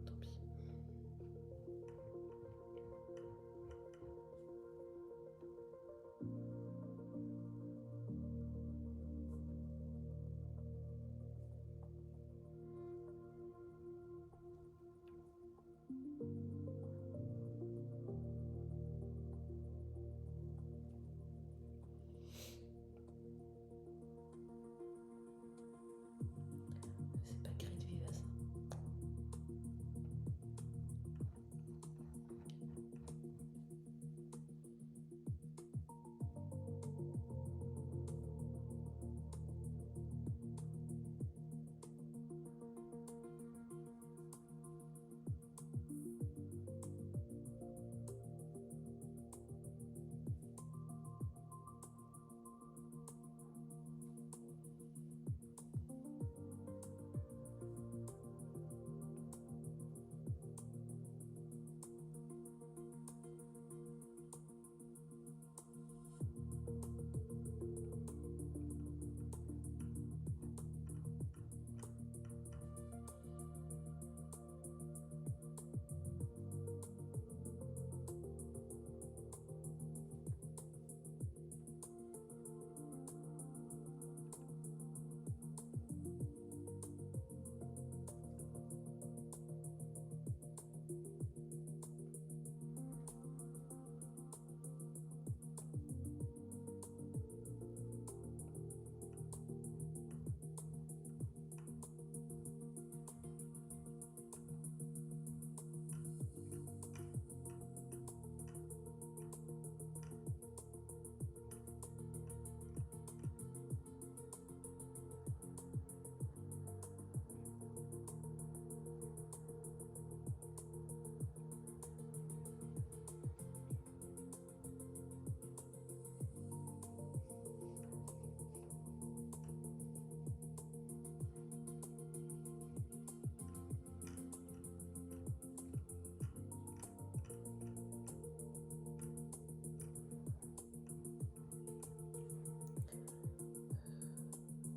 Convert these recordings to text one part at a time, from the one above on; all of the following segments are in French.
Tant pis. C'est pas gris de vivace.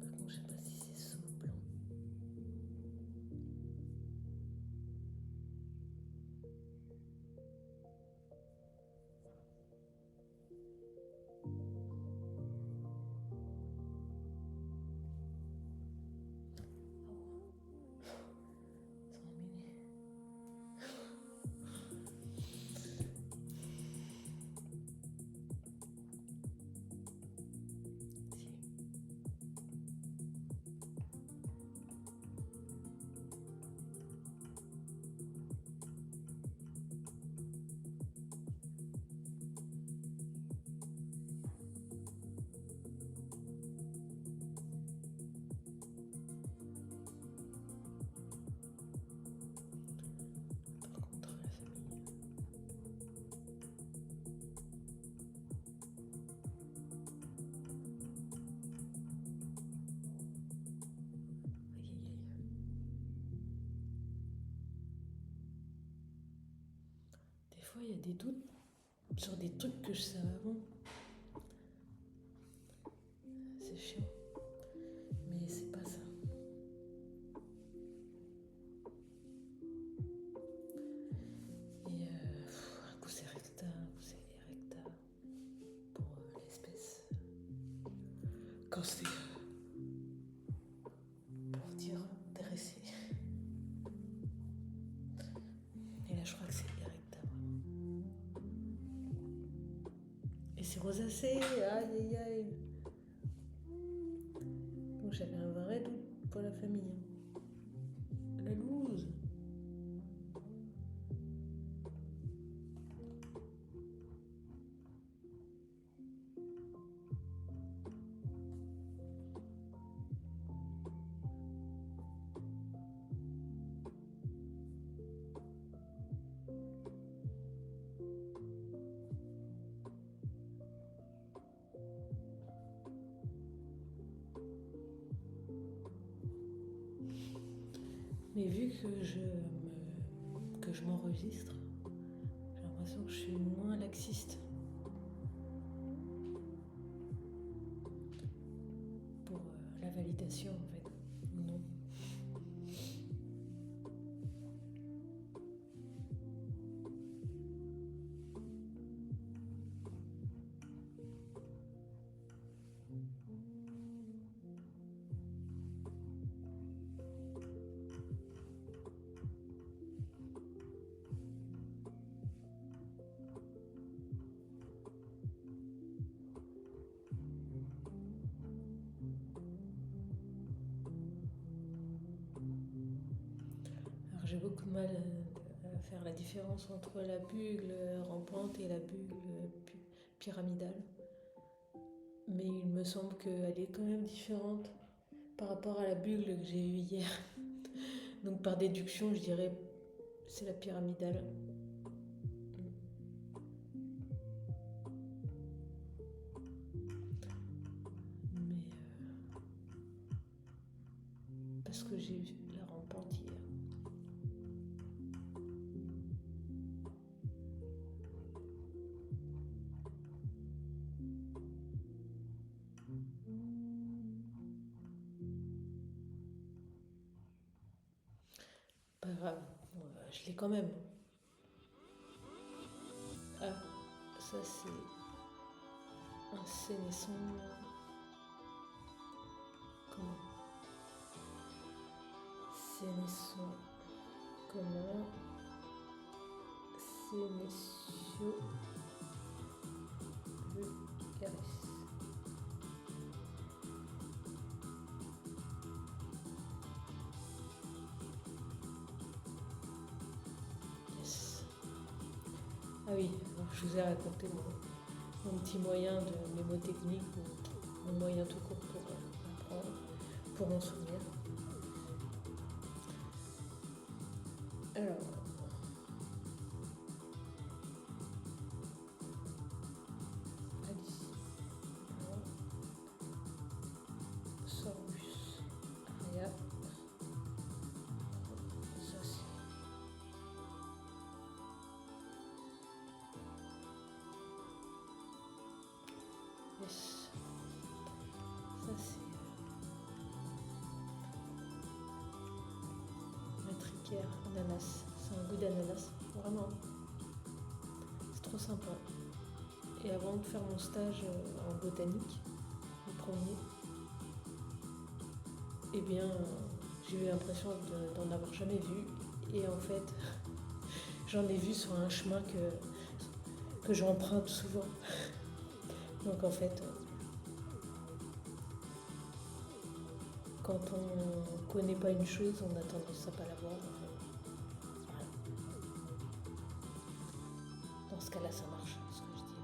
Par contre, je sais pas si c'est saut blanc. C'est emmêlé. Si. Par contre, la famille. Aïe aïe aïe. Des fois, il y a des doutes sur des trucs que je savais avant. C'est chiant. Mais c'est pas ça. Et un coup c'est recta, un coup c'est erecta pour l'espèce. Quand c'est pour dire dressé. Et là je crois que c'est erecta. Et c'est rosacé, aïe aïe aïe. Donc j'avais un vrai doute pour la famille. La loose. Mais vu que je m'enregistre, j'ai l'impression que je suis moins laxiste pour la validation en fait, ou non. Alors j'ai beaucoup de mal à faire la différence entre la bulle rampante et la bulle pyramidale. Mais il me semble qu'elle est quand même différente par rapport à la bulle que j'ai eue hier. Donc par déduction, je dirais c'est la pyramidale. Mais parce que j'ai eu la rampante hier. Pas grave, je l'ai quand même. Ah, ça c'est un sénescent. Comment? Sénescent. Comment? Sénessio vulgaris. Yes. Ah oui, alors je vous ai raconté mon petit moyen de mémotechnique, mon moyen tout court pour apprendre, pour m'en souvenir. Alors, Alice, Sorbus, Aria, ça c'est. Yes. Ça c'est matricaire, ananas. C'est un goût d'ananas, vraiment. C'est trop sympa. Et avant de faire mon stage en botanique, le premier, eh bien, j'ai eu l'impression d'en avoir jamais vu. Et en fait, j'en ai vu sur un chemin que j'emprunte souvent. Donc en fait, quand on connaît pas une chose, on a tendance à pas la voir. En fait. Voilà. Dans ce cas-là, ça marche, ce que je dis.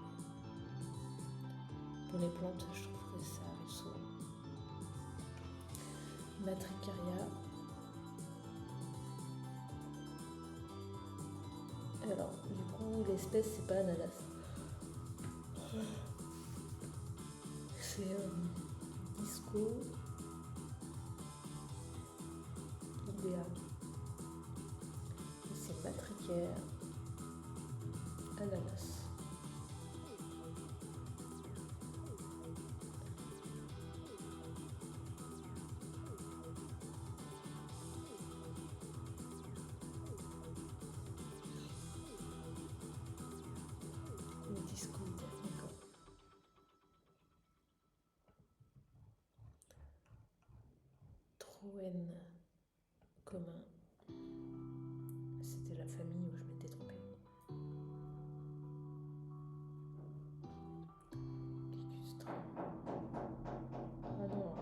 Pour les plantes, je trouve que ça arrive souvent. Matricaria. Alors, du coup, l'espèce, c'est pas ananas. C'est disco idea. Et c'est matricaire ananas. Disco idea, d'accord. Troène commun. C'était la famille où je m'étais trompée. Ligustré. Ah non.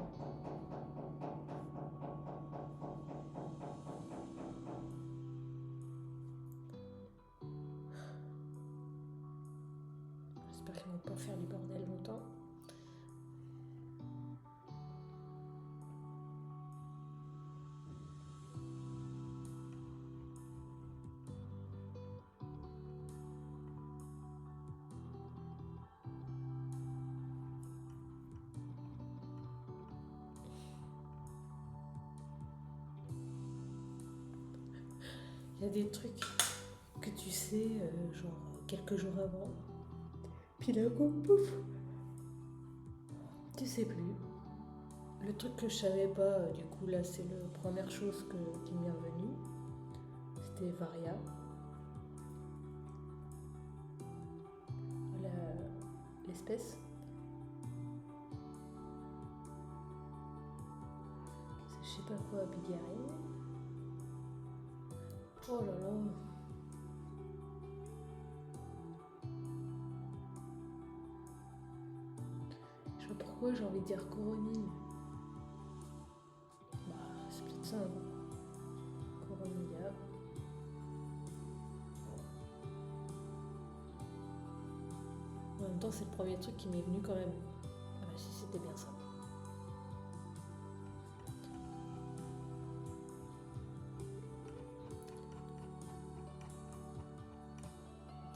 J'espère qu'ils vont pas faire du bordel longtemps. Il y a des trucs que tu sais, genre quelques jours avant. Puis d'un coup, pouf, tu sais plus. Le truc que je savais pas, du coup là c'est la première chose qui m'est revenue. C'était Varia. L'espèce. C'est je sais pas quoi, bigarré. Oh là là. Je sais pas pourquoi j'ai envie de dire coronille. Bah c'est peut-être ça, hein. Coronilla. En même temps c'est le premier truc qui m'est venu quand même. Ah bah si c'était bien ça.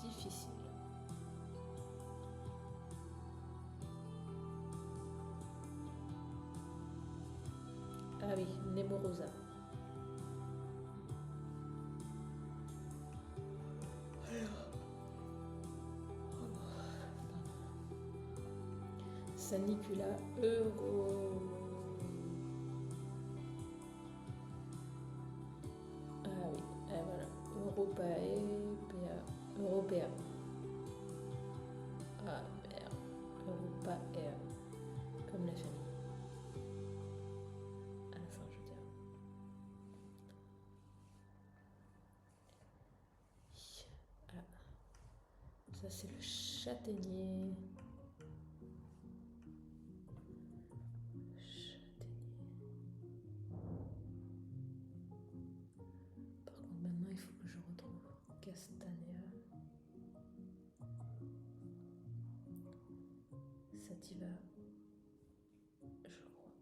Difficile. Ah oui, Nemorosa. Sanicula euro. Ah oui, voilà. Europea. Ah merde. Europea. Comme la famille. À la fin, je veux dire. Voilà. Ça, c'est le châtaignier. Par contre, maintenant, il faut que je retrouve Castanea. Sativa. Je crois.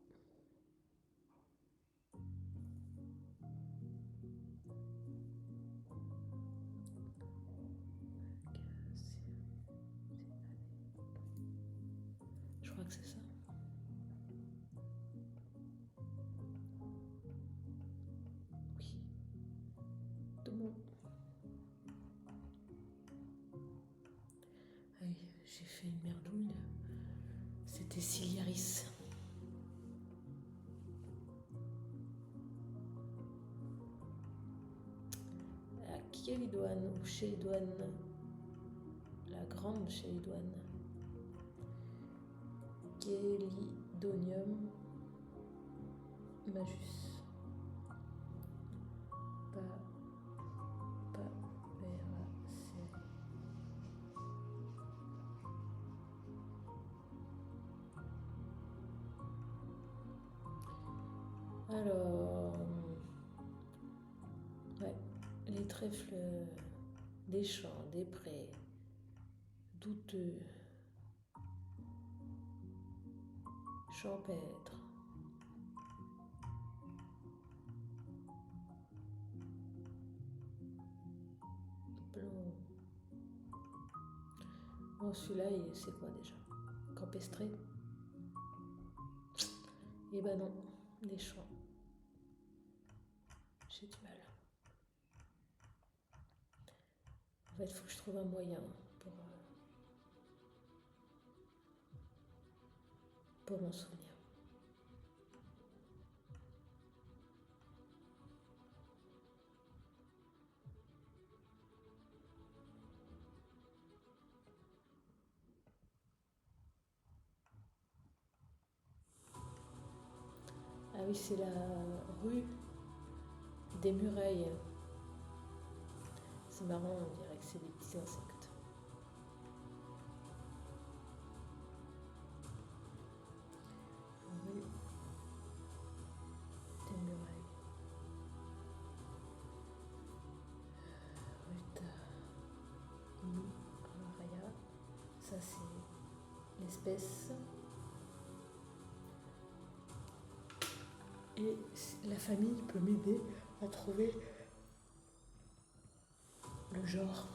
Je crois que c'est ça. Oui. Tout bon. Ah oui, j'ai fait une merdouille. C'était Ciliaris. La Chélidoine ou Chélidoine. La grande Chélidoine. Chelidonium majus. Alors, ouais, les trèfles des champs, des prés, douteux, champêtres. Blanc. Bon, celui-là, c'est quoi déjà? Campestré? Eh ben non, des champs. J'ai du mal. En fait, il faut que je trouve un moyen pour m'en souvenir. Ah oui, c'est la rue des Murailles. C'est marrant, on dirait que c'est des petits insectes. Rue des Murailles. Ruta. Ça c'est l'espèce. Et la famille peut m'aider à trouver le genre.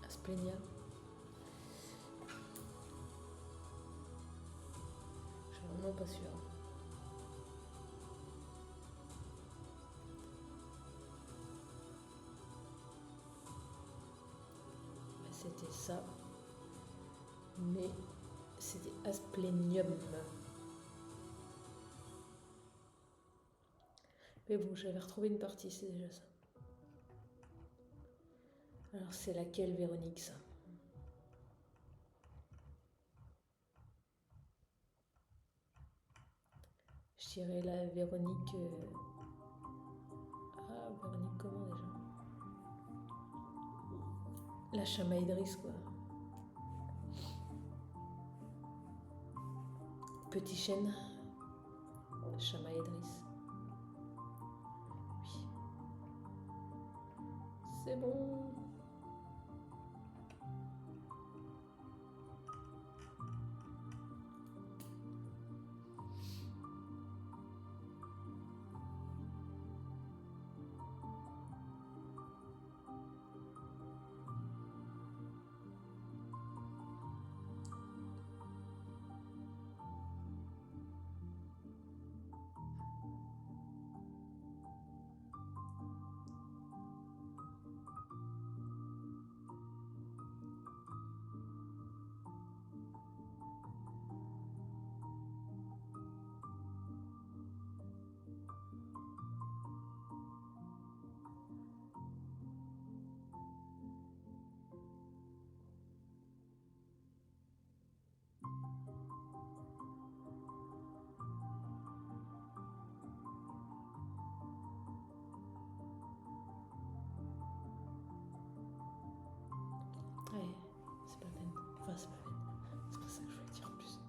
Asplenia. vraiment pas sûr. C'était ça. Mais c'était Asplenium. Mais bon, j'avais retrouvé une partie, c'est déjà ça. Alors c'est laquelle, Véronique, ça? Je dirais la Véronique... Ah, Véronique comment déjà? La chamaillerise, quoi. Petit chêne. Chamaillerise. Oui. C'est bon. Ouais, c'est pas peine. Enfin, c'est pas peine. C'est pas ça que je voulais dire en plus.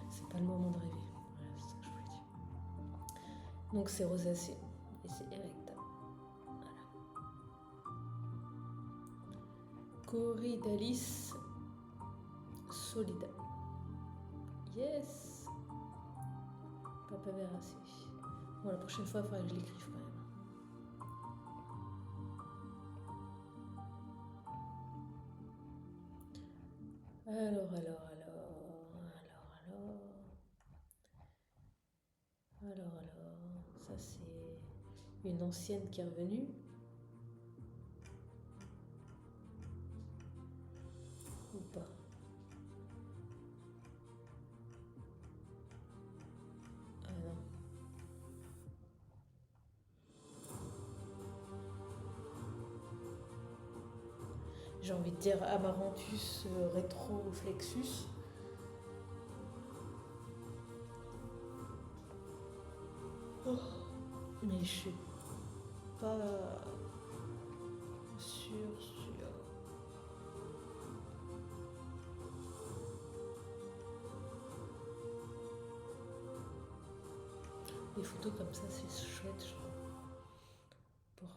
C'est pas le moment de rêver. Voilà, c'est ça que je voulais dire. Donc c'est rosacé et c'est érectable. Voilà. Corydalis solida. Yes. Papaveracé. Bon, la prochaine fois, il faudrait que je l'écrive quand même. Alors, ça c'est une ancienne qui est revenue. Ou pas? Ah non. J'ai envie de dire Amaranthus retroflexus. Oh, mais je suis pas sûre. Les photos comme ça, c'est chouette, je trouve, pour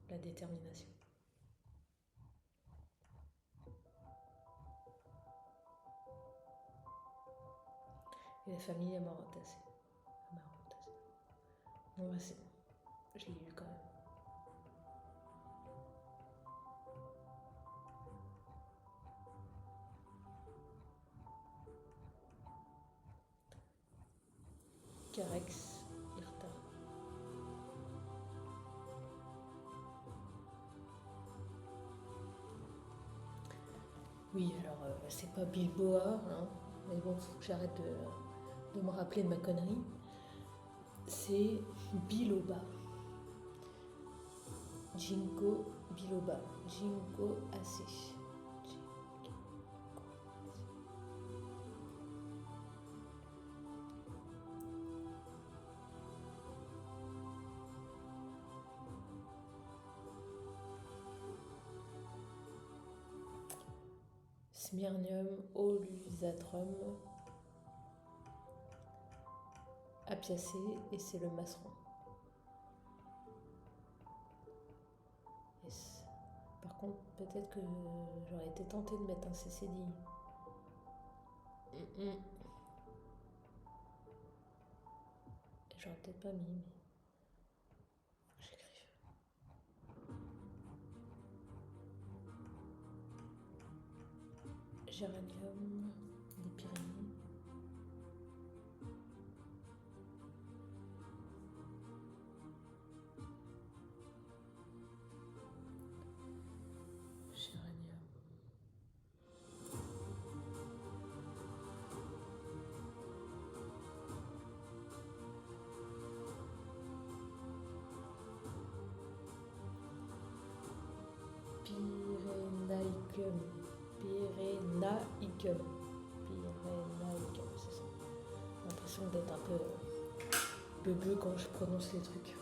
la détermination. Et la famille Amarantacée. Bon, bah c'est bon. Je l'ai eu quand même. Carex, Irta. Oui, alors c'est pas Bilboa, hein, mais bon, faut que j'arrête de me rappeler de ma connerie. C'est Biloba. Ginkgo biloba. Ginkgo AC. Smyrnium olusatrum apiacé et c'est le masseron. Yes. Par contre, peut-être que j'aurais été tentée de mettre un CCD. J'aurais peut-être pas mis, mais faut que j'écrive. Géranium des Pyrénées. Pyrénaicum. Pyrénaicum. Pyrénaicum, c'est ça. J'ai l'impression d'être un peu beuh quand je prononce les trucs.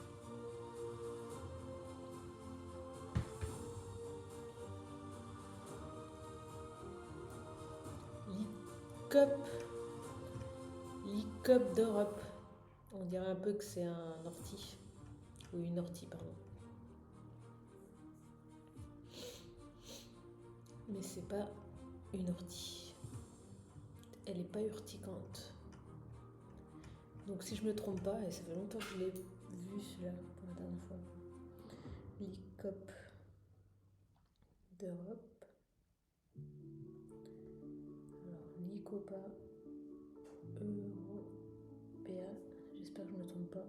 Lycope d'Europe. On dirait un peu que c'est un ortie. Ou une ortie, pardon. Mais c'est pas une ortie. Elle est pas urticante. Donc si je me trompe pas, et ça fait longtemps que je l'ai vu celui-là pour la dernière fois. Lycope d'Europe. Alors, Lycopa européa. J'espère que je me trompe pas.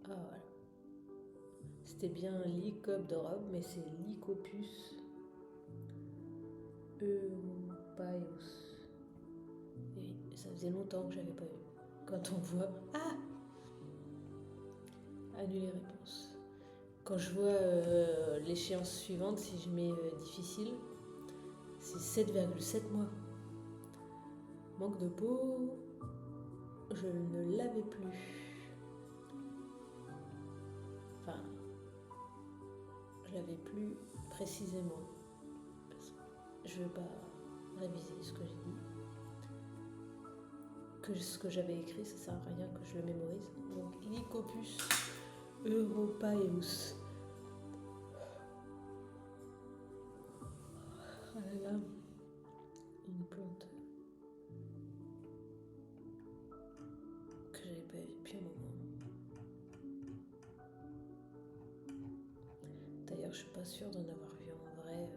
Ah voilà. C'était bien Lycope d'Europe, mais c'est Lycopus europaeus. Et ça faisait longtemps que j'avais pas vu. Quand on voit... Ah, annuler réponse. Quand je vois l'échéance suivante, si je mets difficile, c'est 7,7 mois. Manque de peau, je ne l'avais plus. Enfin, je l'avais plus précisément. Parce que je ne veux pas réviser ce que j'ai dit. Que ce que j'avais écrit, ça sert à rien que je le mémorise. Donc, Lycopus europaeus. Ah là là, une plante que j'avais pas vue depuis un moment. D'ailleurs, je suis pas sûre d'en avoir vu en vrai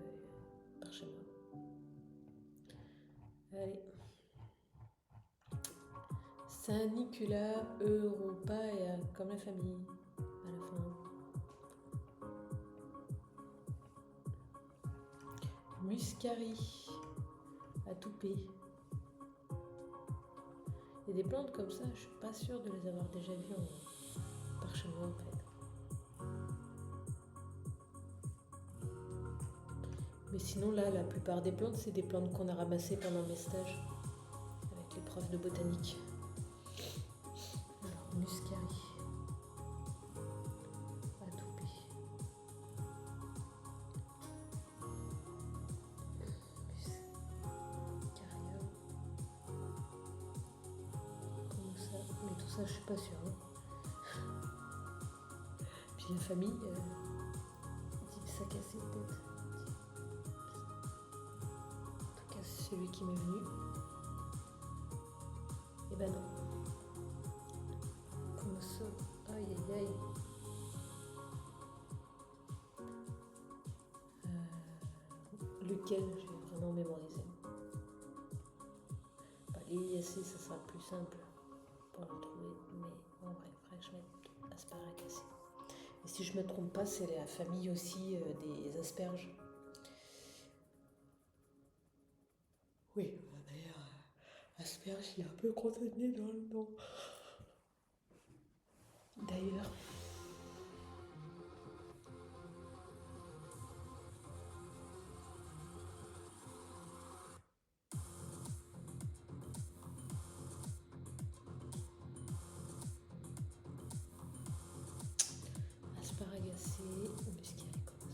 par chez moi. Allez. Sanicula europaea, comme la famille, à la fin. Muscari, à Toupet. Il y a des plantes comme ça, je suis pas sûre de les avoir déjà vues par chez moi en fait. Mais sinon là, la plupart des plantes, c'est des plantes qu'on a ramassées pendant mes stages avec les profs de botanique. Alors, Muscari. À Toupet. Muscarium. Comment ça? Mais tout ça, je suis pas sûre. Hein. Puis la famille, Dipsacacée peut-être. Celui qui m'est venu. Et ben non. Comme ça. Aïe aïe aïe. Lequel je vais vraiment mémoriser. Bah, Liliacée, ça sera plus simple pour le trouver. Mais en vrai, je vais mettre Asparagacée. Et si je me trompe pas, c'est la famille aussi des asperges. Oui, d'ailleurs, asperge, il est un peu contenu dans le nom. D'ailleurs. Asparagacée, Muscari, comme ça.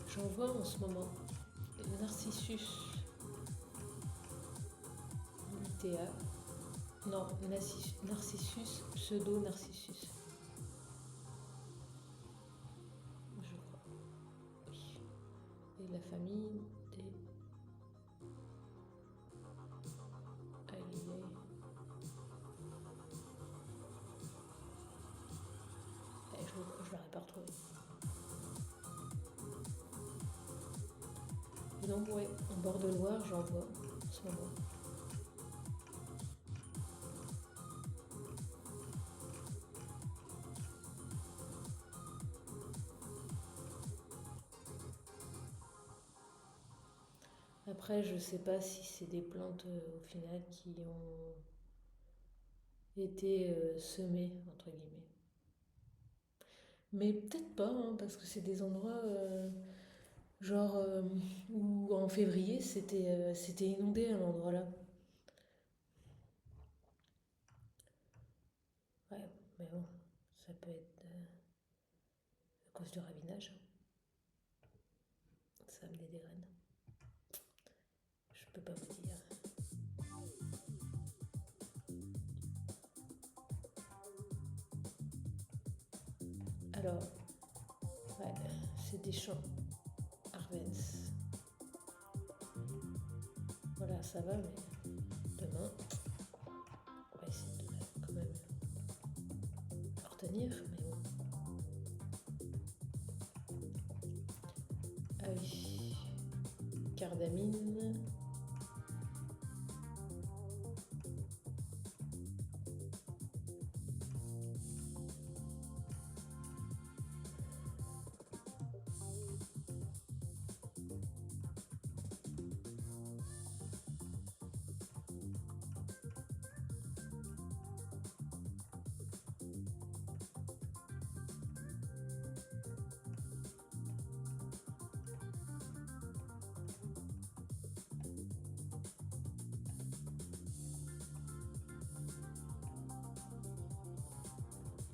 J'en vois en ce moment le Narcissus lutea. Non, Narcissus pseudo-Narcissus. Je crois. Oui. Et la famille des Alliés. Je l'aurais pas retrouvé. Non, ouais, en bord de Loire, j'en vois en ce moment. Après, je sais pas si c'est des plantes au final qui ont été semées, entre guillemets. Mais peut-être pas, hein, parce que c'est des endroits genre où en février c'était inondé à l'endroit là. Ouais, mais bon, ça peut être à cause du ravinage. Ça a amené des graines. Je peux pas vous dire. Alors, ouais, c'est des champs Arvens. Voilà, ça va, mais demain, on va essayer de quand même le retenir. Mais bon. Ah oui, cardamine.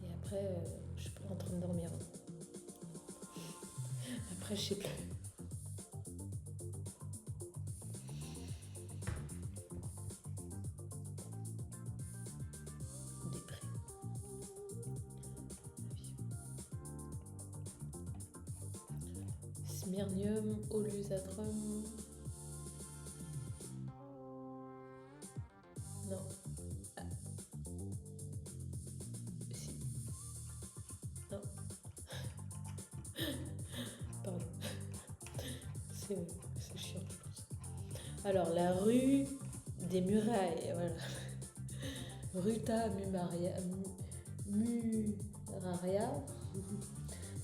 Et après, je suis en train de dormir. Après, je sais plus. Dépré. Smyrnium olusatrum. Non. Ah, si. Non. Pardon. C'est chiant, je pense. Alors, la rue des murailles. Voilà. Ruta muraria.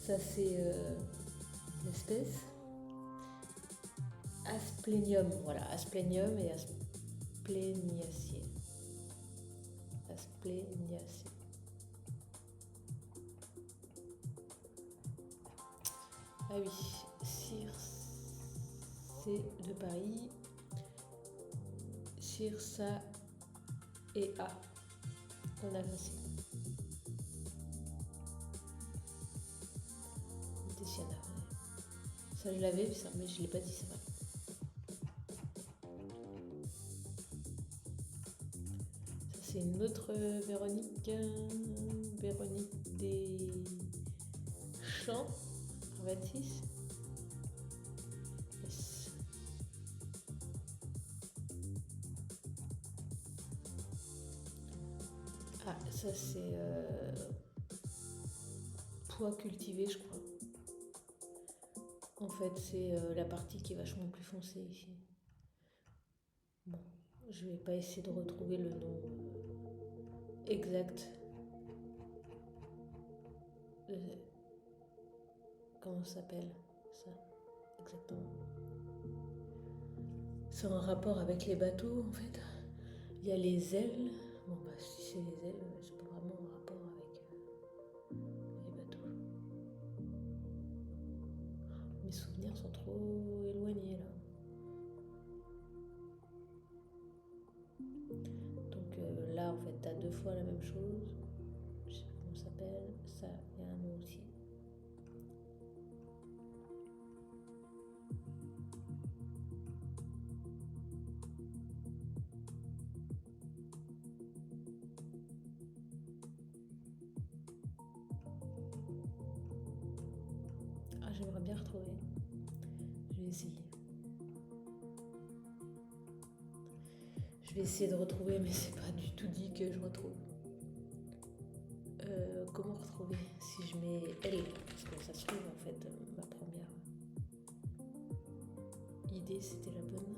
Ça, c'est l'espèce. Asplenium. Voilà, asplenium et aspleniaceae. Aspleniaceae. Ah oui, Circé de Paris, Cirsa et A. On a lancé. Tessiana. Ça, je l'avais, mais je ne l'ai pas dit, c'est vrai. Ça, c'est une autre Véronique. Véronique des Champs. 26. Yes. Ah, ça c'est pois cultivé, je crois. En fait, c'est la partie qui est vachement plus foncée ici. Bon, je vais pas essayer de retrouver le nom exact. Comment ça s'appelle ça exactement? C'est en rapport avec les bateaux en fait. Il y a les ailes. Bon bah si c'est les ailes, c'est pas vraiment en rapport avec les bateaux. Mes souvenirs sont trop éloignés là. Donc là en fait t'as 2 fois la même chose. Je sais pas comment ça s'appelle. Ça, il y a un nom aussi. Ah, j'aimerais bien retrouver. Je vais essayer. Je vais essayer de retrouver, mais c'est pas du tout dit que je retrouve. Comment retrouver? Si je mets L, parce que ça se trouve en fait, ma première idée c'était la bonne.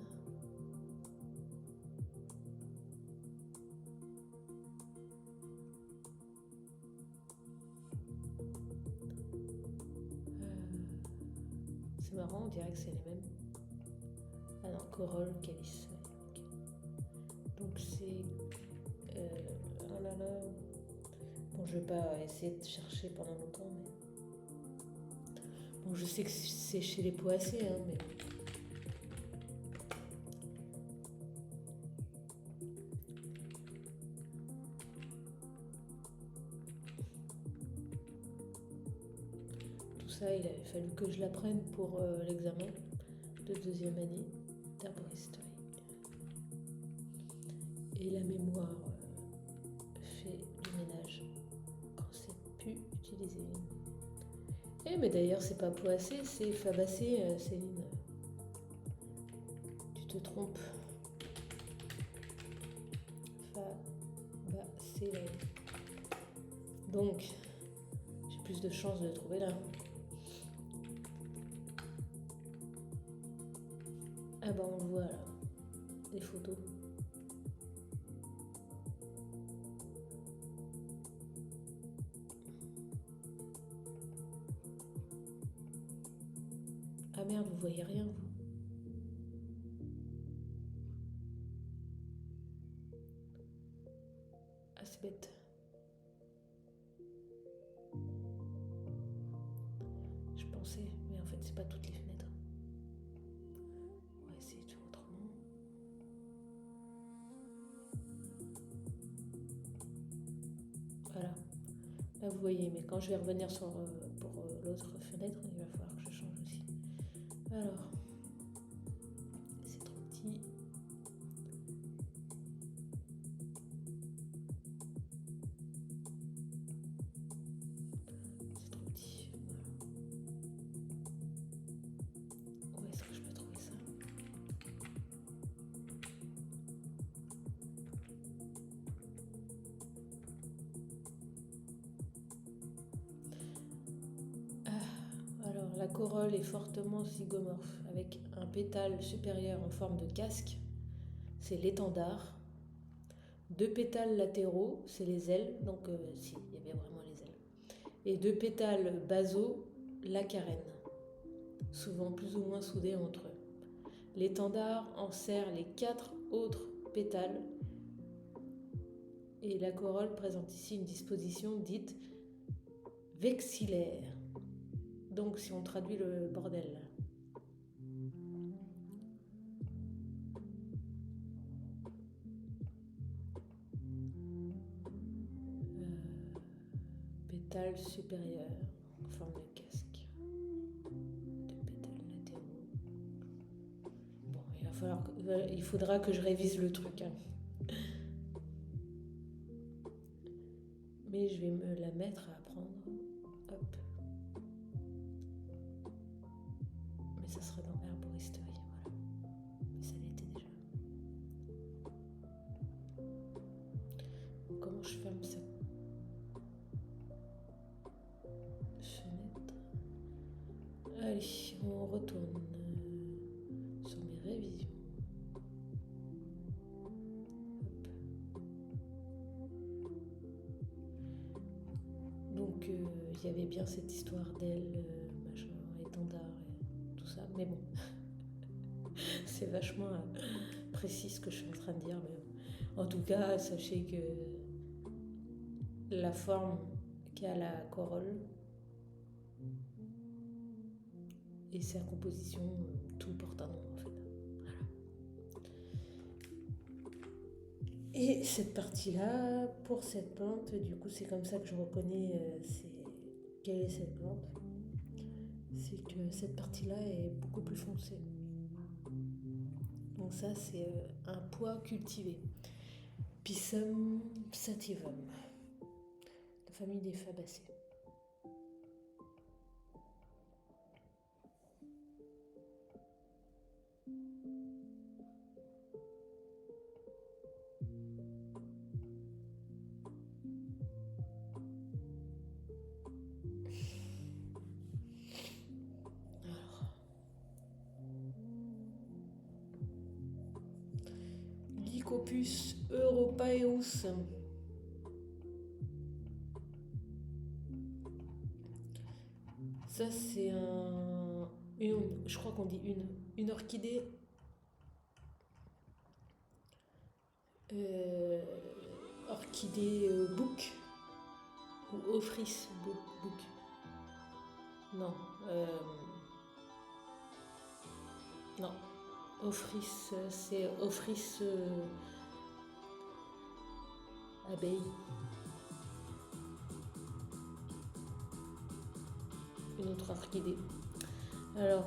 C'est marrant, on dirait que c'est les mêmes. Ah Ah non, corolle, calice. Ouais, ok. Donc c'est... oh là là. Bon, je vais pas essayer de chercher pendant longtemps, mais... Bon, je sais que c'est chez les poacés, hein, mais... Tout ça, il avait fallu que je l'apprenne pour l'examen de deuxième année d'arboristerie. Et la mémoire fait du ménage quand c'est plus utilisé. Eh mais d'ailleurs c'est pas poissé, c'est fabacé, Céline. Tu te trompes. Fabacé. Donc j'ai plus de chances de le trouver là. Ah bah on le voit là, des photos. Ah merde, vous voyez rien vous. Ah c'est bête. Je pensais, mais en fait c'est pas toutes les fenêtres. On va essayer de faire autrement. Voilà. Là vous voyez, mais quand je vais revenir pour l'autre fenêtre, il va falloir que je change aussi. Alors, c'est trop petit. C'est trop petit. Voilà. Où est-ce que je peux trouver ça? Alors, la corolle est fortement zygomorphe, avec un pétale supérieur en forme de casque, c'est l'étendard. 2 pétales latéraux, c'est les ailes, donc si, il y avait vraiment les ailes. Et 2 pétales basaux, la carène, souvent plus ou moins soudés entre eux. L'étendard enserre les 4 autres pétales, et la corolle présente ici une disposition dite vexillaire. Donc si on traduit le bordel. Pétale supérieur en forme de casque. 2 pétales latéraux. Bon, il faudra que je révise le truc. Hein. Mais je vais me la mettre à apprendre. Hop. Mais ça sera dans l'arboristerie, voilà. Mais ça l'était déjà. Comment je ferme cette fenêtre? Allez, on retourne sur mes révisions. Donc il y avait bien cette histoire d'aile, machin, étendard et tout ça, mais bon, c'est vachement précis ce que je suis en train de dire, mais en tout cas, sachez que la forme qu'a la corolle et sa composition, tout porte un nom en fait. Voilà. Et cette partie-là, pour cette plante, du coup c'est comme ça que je reconnais quelle est cette plante. C'est que cette partie-là est beaucoup plus foncée. Donc ça c'est un pois cultivé. Pisum sativum, la famille des fabacées. Lycopus europaeus. Ça c'est je crois qu'on dit une orchidée euh, orchidée bouc ou Ophrys bouc. Non, non. Ophrys, c'est Ophrys abeille. Une autre orchidée. Alors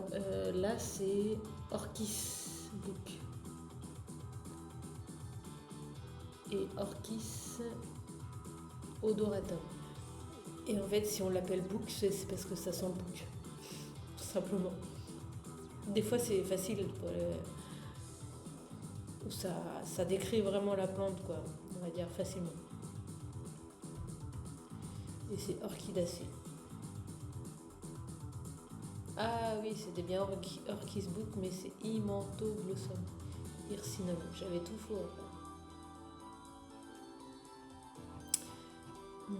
là, c'est Orchis bouc. Et Orchis odoratum. Et en fait, si on l'appelle bouc, c'est parce que ça sent le bouc. Tout simplement. Des fois, c'est facile. Ça décrit vraiment la plante, quoi. On va dire facilement. Et c'est orchidacée. Ah oui, c'était bien Orchis bouc, mais c'est Himantoblossum hirsinum. J'avais tout faux.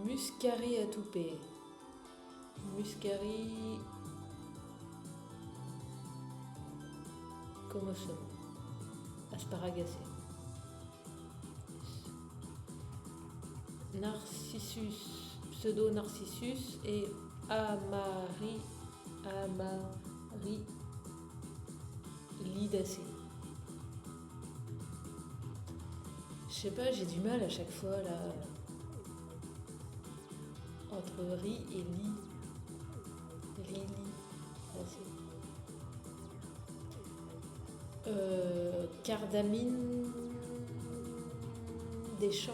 Muscari atoupée. Muscari commosum. Asparagacée. Narcissus, pseudo-narcissus et Amaryllidacée. Je sais pas, j'ai du mal à chaque fois là. Entre riz et lit. Cardamine des champs.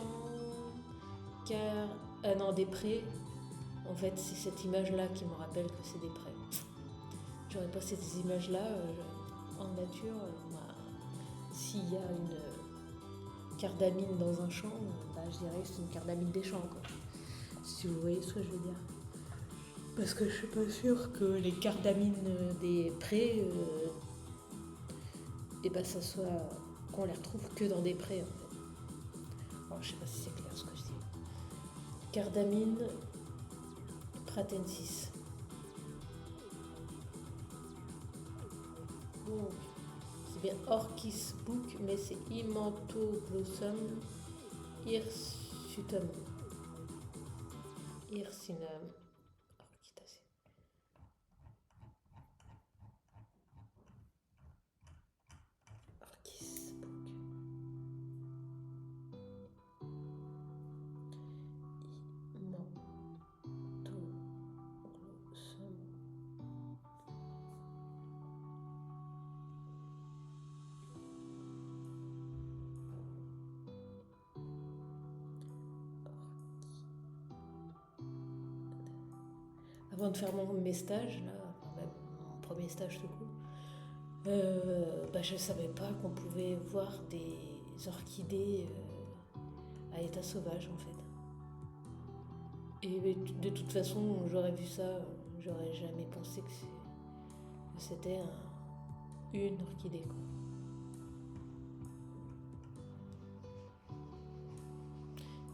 Non, des prés. En fait, c'est cette image-là qui me rappelle que c'est des prés. J'aurais pas ces images-là en nature. S'il y a une cardamine dans un champ, je dirais que c'est une cardamine des champs, quoi. Si vous voyez ce que je veux dire. Parce que je suis pas sûre que les cardamines des prés, ça soit qu'on les retrouve que dans des prés, en fait. Alors, je sais pas si c'est clair ce que je dis. Cardamine pratensis. Donc, c'est bien Orchis bouc, mais c'est Himantoblossum hirsutum. Hirsinum. Orchidacée. Orchis bouc. Avant de faire mes stages, là, même mon premier stage tout court, je savais pas qu'on pouvait voir des orchidées à état sauvage, en fait. Et de toute façon, j'aurais vu ça, j'aurais jamais pensé que c'était une orchidée, quoi.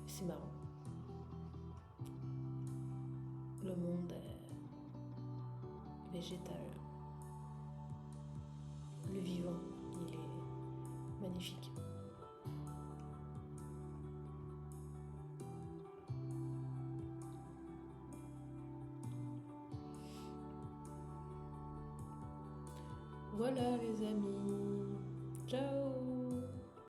C'est marrant. Le monde végétal, le vivant, il est magnifique. Voilà les amis, ciao.